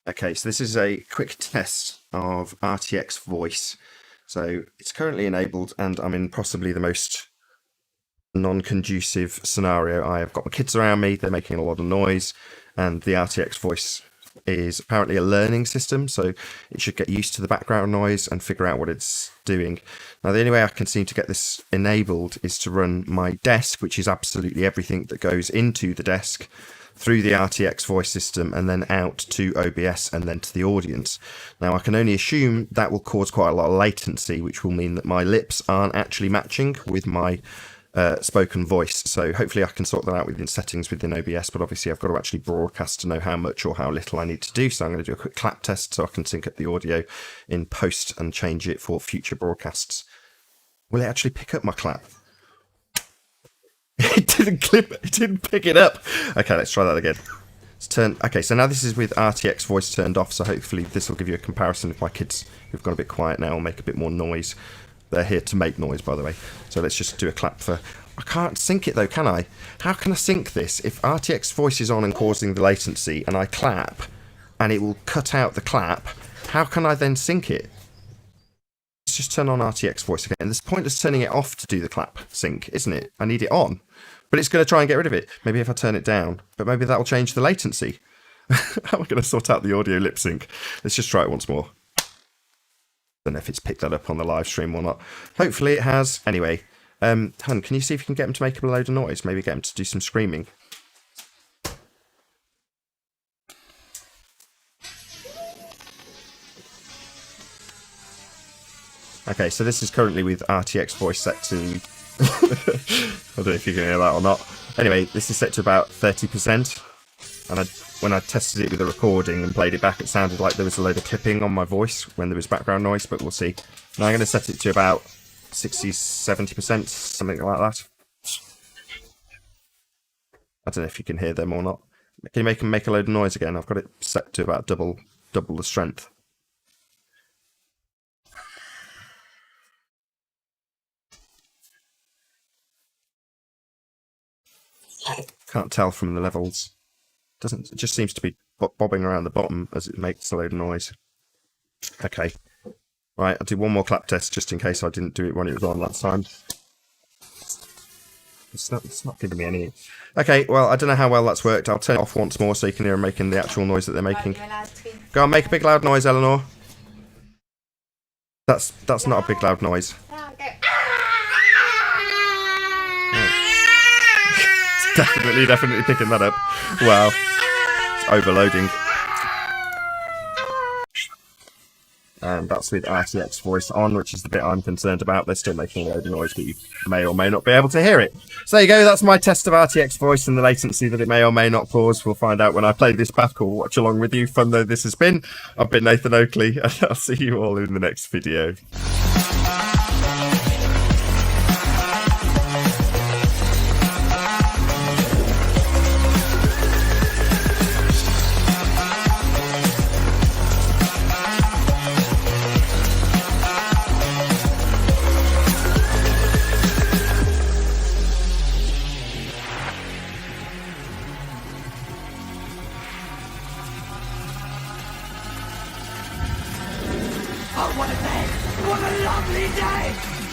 Okay, so this is a quick test of RTX voice. So it's currently enabled and I'm in possibly the most non-conducive scenario. I have got my kids around me, they're making a lot of noise, and the RTX voice is apparently a learning system, so it should get used to the background noise and figure out what it's doing. Now, the only way I can seem to get this enabled is to run my desk, which is absolutely everything that goes into the desk, through the RTX voice system and then out to OBS and then to the audience. Now, I can only assume that will cause quite a lot of latency, which will mean that my lips aren't actually matching with my spoken voice. So hopefully I can sort that out within settings within OBS, but obviously I've got to actually broadcast to know how much or how little I need to do. So I'm going to do a quick clap test so I can sync up the audio in post and change it for future broadcasts. Will it actually pick up my clap? It didn't clip it, didn't pick it up. Okay, let's try that again. Let's turn. Okay, so now this is with RTX voice turned off, so hopefully this will give you a comparison if my kids who've gone a bit quiet now will make a bit more noise. They're here to make noise, by the way. So let's just do a clap for... I can't sync it though, can I? How can I sync this? If RTX voice is on and causing the latency and I clap and it will cut out the clap, how can I then sync it? Let's just turn on RTX voice again. There's pointless turning it off to do the clap sync, isn't it? I need it on. But it's going to try and get rid of it. Maybe if I turn it down. But maybe that will change the latency. How am I going to sort out the audio lip sync? Let's just try it once more. Don't know if it's picked that up on the live stream or not. Hopefully it has. Anyway, Hun, can you see if you can get him to make a load of noise? Maybe get him to do some screaming. Okay, so this is currently with RTX voice set to... I don't know if you can hear that or not. Anyway, this is set to about 30%. And when I tested it with a recording and played it back, it sounded like there was a load of clipping on my voice when there was background noise, but we'll see. Now I'm going to set it to about 60-70%, something like that. I don't know if you can hear them or not. Can you make them make a load of noise again? I've got it set to about double the strength. Can't tell from the levels. It just seems to be bobbing around the bottom as it makes a load of noise. Okay. Right, I'll do one more clap test just in case I didn't do it when it was on last time. It's not giving me any. Okay, well, I don't know how well that's worked. I'll turn it off once more so you can hear them making the actual noise that they're making. Go on, make a big loud noise, Eleanor. That's not a big loud noise. Definitely picking that up. Wow. It's overloading. And that's with RTX voice on, which is the bit I'm concerned about. They're still making a load of noise, but you may or may not be able to hear it. So there you go, that's my test of RTX voice and the latency that it may or may not cause. We'll find out when I play this back or watch along with you. Fun though this has been. I've been Nathan Oakley, and I'll see you all in the next video. Oh, what a day! What a lovely day!